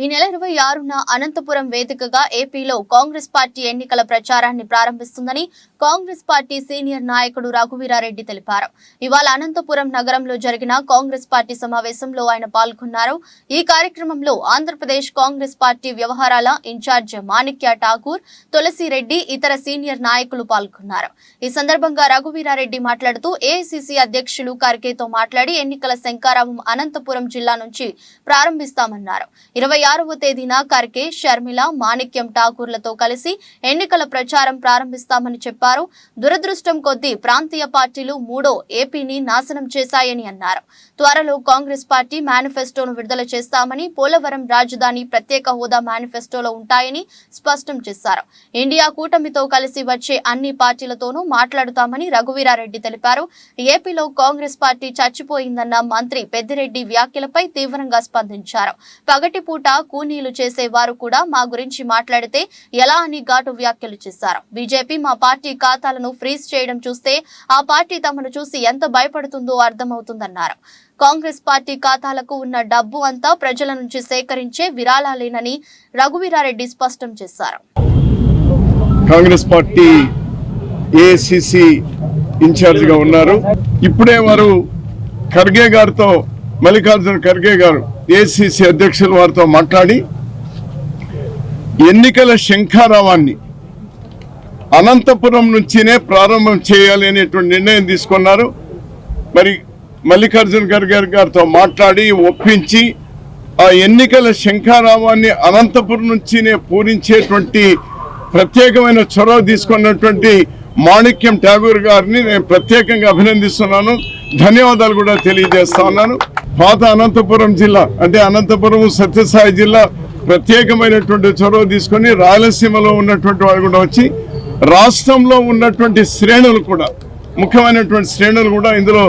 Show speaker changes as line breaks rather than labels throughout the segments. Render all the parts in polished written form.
ఈ నెల 26న అనంతపురం వేదికగా ఏపీలో కాంగ్రెస్ పార్టీ ఎన్నికల ప్రచారాన్ని ప్రారంభిస్తుందని కాంగ్రెస్ పార్టీ సీనియర్ నాయకుడు రఘువీరారెడ్డి తెలిపారు. ఇవాళ అనంతపురం నగరంలో జరిగిన కాంగ్రెస్ పార్టీ సమావేశంలో ఆయన పాల్గొన్నారు. ఈ కార్యక్రమంలో ఆంధ్రప్రదేశ్ కాంగ్రెస్ పార్టీ వ్యవహారాల ఇన్ఛార్జ్ మాణిక్య ఠాకూర్, తులసిరెడ్డి, ఇతర సీనియర్ నాయకులు పాల్గొన్నారు. ఈ సందర్భంగా రఘువీరారెడ్డి మాట్లాడుతూ ఏఐసీసీ అధ్యక్షులు ఖర్గేతో మాట్లాడి ఎన్నికల శంఖారావం అనంతపురం జిల్లా నుంచి ప్రారంభిస్తామన్నారు. 26వ తేదీన ఖర్గే, షర్మిల, మాణిక్యం ఠాకూర్లతో కలిసి ఎన్నికల ప్రచారం ప్రారంభిస్తామని చెప్పారు. దురదృష్టం కొద్దీ ప్రాంతీయ పార్టీలు మూడో ఏపీని నాశనం చేశాయని అన్నారు. త్వరలో కాంగ్రెస్ పార్టీ మేనిఫెస్టోను విడుదల చేస్తామని, పోలవరం రాజధాని ప్రత్యేక హోదా మేనిఫెస్టోలో ఉంటాయని స్పష్టం చేశారు. ఇండియా కూటమితో కలిసి వచ్చే అన్ని పార్టీలతోనూ మాట్లాడుతామని రఘువీరారెడ్డి తెలిపారు. ఏపీలో కాంగ్రెస్ పార్టీ చచ్చిపోయిందన్న మంత్రి పెద్దిరెడ్డి వ్యాఖ్యలపై తీవ్రంగా స్పందించారు. పగటిపూట కూనీలు చేసేవారు కూడా మా గురించి మాట్లాడితే ఎలా అని ఘాటు వ్యాఖ్యలు చేశారు. బీజేపీ మా పార్టీ ఖాతాలను ఫ్రీజ్ చేయడం చూస్తే ఆ పార్టీ తమను చూసి ఎంత భయపడుతుందో అర్థమవుతుందన్నారు. కాంగ్రెస్ పార్టీ ఖాతాలకు ఉన్న డబ్బు అంతా ప్రజల నుంచి సేకరించే విరాళాలేనని రఘువీరారెడ్డి స్పష్టం చేశారు.
కాంగ్రెస్ పార్టీ ఏఐసీసీ ఇన్ఛార్జ్ గా ఉన్నారు. ఇప్పుడే వారు ఖర్గే గారితో, మల్లికార్జున ఖర్గే గారు ఏఐసీసీ అధ్యక్షులు వారితో మాట్లాడి ఎన్నికల శంఖారావాన్ని అనంతపురం నుంచినే ప్రారంభం చేయాలి అనేటువంటి నిర్ణయం తీసుకున్నారు. మరి మల్లికార్జున ఖర్గే గారితో మాట్లాడి ఒప్పించి ఆ ఎన్నికల శంఖారావాన్ని అనంతపురం నుంచినే పూరించేటువంటి ప్రత్యేకమైన చొరవ తీసుకున్నటువంటి మాణిక్యం ఠాకూర్ గారిని నేను ప్రత్యేకంగా అభినందిస్తున్నాను. ధన్యవాదాలు కూడా తెలియజేస్తా ఉన్నాను. పాత అనంతపురం జిల్లా అంటే అనంతపురం, సత్యసాయి జిల్లా ప్రత్యేకమైనటువంటి చొరవ తీసుకొని రాయలసీమలో ఉన్నటువంటి వాళ్ళు కూడా వచ్చి రాష్ట్రంలో ఉన్నటువంటి శ్రేణులు కూడా, ముఖ్యమైనటువంటి శ్రేణులు కూడా ఇందులో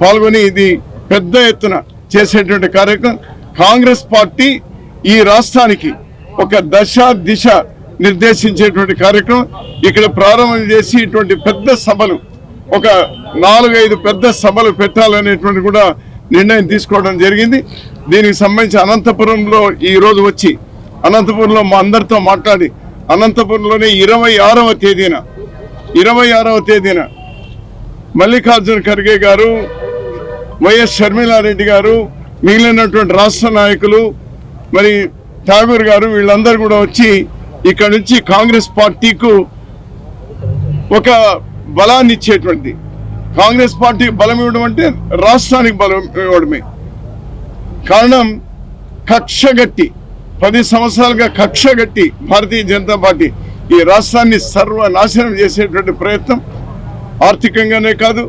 పాల్గొని ఇది పెద్ద ఎత్తున చేసేటువంటి కార్యక్రమం. కాంగ్రెస్ పార్టీ ఈ రాష్ట్రానికి ఒక దశ దిశ నిర్దేశించేటువంటి కార్యక్రమం ఇక్కడ ప్రారంభం చేసి ఇటువంటి పెద్ద సభలు, ఒక 4-5 పెద్ద సభలు పెట్టాలనేటువంటి కూడా నిర్ణయం తీసుకోవడం జరిగింది. దీనికి సంబంధించి అనంతపురంలో ఈ రోజు వచ్చి అనంతపురంలో మా అందరితో మాట్లాడి అనంతపురంలోనే 26వ తేదీన మల్లికార్జున ఖర్గే గారు, వైఎస్ షర్మిలారెడ్డి గారు, మిగిలినటువంటి రాష్ట్ర నాయకులు, మరి ఠాగూర్ గారు, వీళ్ళందరూ కూడా వచ్చి ఇక్కడ నుంచి కాంగ్రెస్ పార్టీకు ఒక బలాన్ని ఇచ్చేటువంటి, కాంగ్రెస్ పార్టీకి బలం ఇవ్వడం అంటే రాష్ట్రానికి బలం ఇవ్వడమే. కారణం కక్షగట్టి 10 సంవత్సరాలుగా కక్షగట్టి భారతీయ జనతా పార్టీ ఈ రాష్ట్రాన్ని సర్వనాశనం చేసేటువంటి ప్రయత్నం, ఆర్థికంగానే కాదు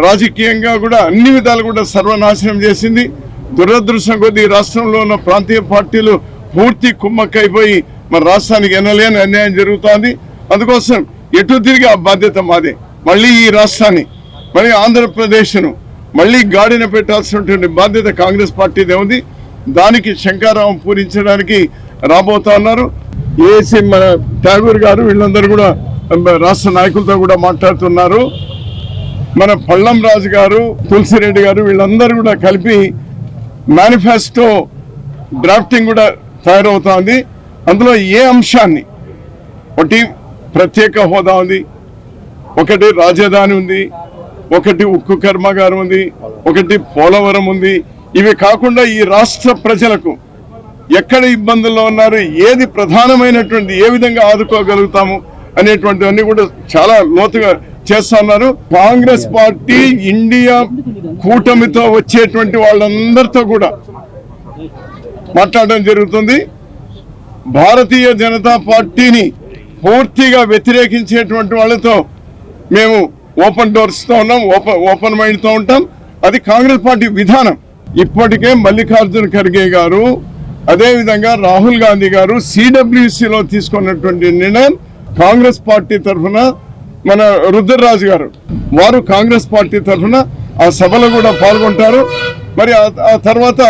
రాజకీయంగా కూడా అన్ని విధాలు కూడా సర్వనాశనం చేసింది. దురదృష్టం కొద్దీ రాష్ట్రంలో ఉన్న ప్రాంతీయ పార్టీలు పూర్తి కుమ్మక్కైపోయి మన రాష్ట్రానికి ఎనలేని అన్యాయం జరుగుతోంది. అందుకోసం ఎటు తిరిగి ఆ బాధ్యత మాదే. మళ్ళీ ఈ రాష్ట్రాన్ని, మళ్ళీ ఆంధ్రప్రదేశ్ను మళ్ళీ గాడిన పెట్టాల్సినటువంటి బాధ్యత కాంగ్రెస్ పార్టీదే ఉంది. దానికి శంఖారావం పూరించడానికి రాబోతా ఉన్నారు. ఏసీ మన ఠాగూర్ గారు వీళ్ళందరూ కూడా రాష్ట్ర నాయకులతో కూడా మాట్లాడుతున్నారు. మన పళ్ళం రాజు గారు, తులసిరెడ్డి గారు వీళ్ళందరూ కూడా కలిపి మేనిఫెస్టో డ్రాఫ్టింగ్ కూడా తయారవుతోంది. అందులో ఏ అంశాన్ని, ఒకటి ప్రత్యేక హోదా ఉంది, ఒకటి రాజధాని ఉంది, ఒకటి ఉక్కు కర్మాగారం ఉంది, ఒకటి పోలవరం ఉంది. ఇవి కాకుండా ఈ రాష్ట్ర ప్రజలకు ఎక్కడ ఇబ్బందుల్లో ఉన్నారు, ఏది ప్రధానమైనటువంటి, ఏ విధంగా ఆదుకోగలుగుతాము అనేటువంటివన్నీ కూడా చాలా లోతుగా చేస్తా ఉన్నారు. కాంగ్రెస్ పార్టీ ఇండియా కూటమితో వచ్చేటువంటి వాళ్ళందరితో కూడా మాట్లాడడం జరుగుతుంది. భారతీయ జనతా పార్టీని పూర్తిగా వ్యతిరేకించేటువంటి వాళ్ళతో మేము ఓపెన్ డోర్స్తో ఉన్నాం, ఓపెన్ మైండ్తో ఉంటాం. అది కాంగ్రెస్ పార్టీ విధానం. ఇప్పటికే మల్లికార్జున ఖర్గే గారు, అదేవిధంగా రాహుల్ గాంధీ గారు సిడబ్ల్యూసీలో తీసుకున్నటువంటి నిర్ణయం, కాంగ్రెస్ పార్టీ తరఫున మన రుద్రరాజు గారు వారు కాంగ్రెస్ పార్టీ తరఫున ఆ సభలో కూడా పాల్గొంటారు. మరి ఆ తర్వాత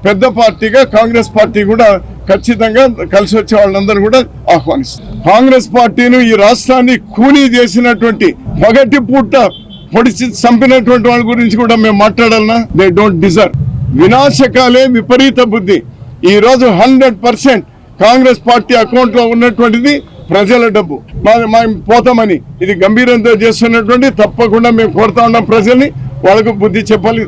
పెద్ద పార్టీగా కాంగ్రెస్ పార్టీ కూడా ఖచ్చితంగా కలిసి వచ్చే వాళ్ళందరూ కూడా ఆహ్వానిస్తారు. కాంగ్రెస్ పార్టీని ఈ రాష్ట్రాన్ని కూనీ చేసినటువంటి, పగటి పూట పొడిచి చంపినటువంటి వాళ్ళ గురించి కూడా మేము మాట్లాడాలన్నా దే డోంట్ డిజర్వ్. వినాశకాలే విపరీత బుద్ధి. ఈ రోజు 100% కాంగ్రెస్ పార్టీ అకౌంట్ లో ఉన్నటువంటిది ప్రజల డబ్బు. మేము పోతామని ఇది గంభీరంతో చేస్తున్నటువంటి, తప్పకుండా మేము కోరుతా ఉన్నాం ప్రజల్ని, వాళ్ళకు బుద్ధి చెప్పాలి.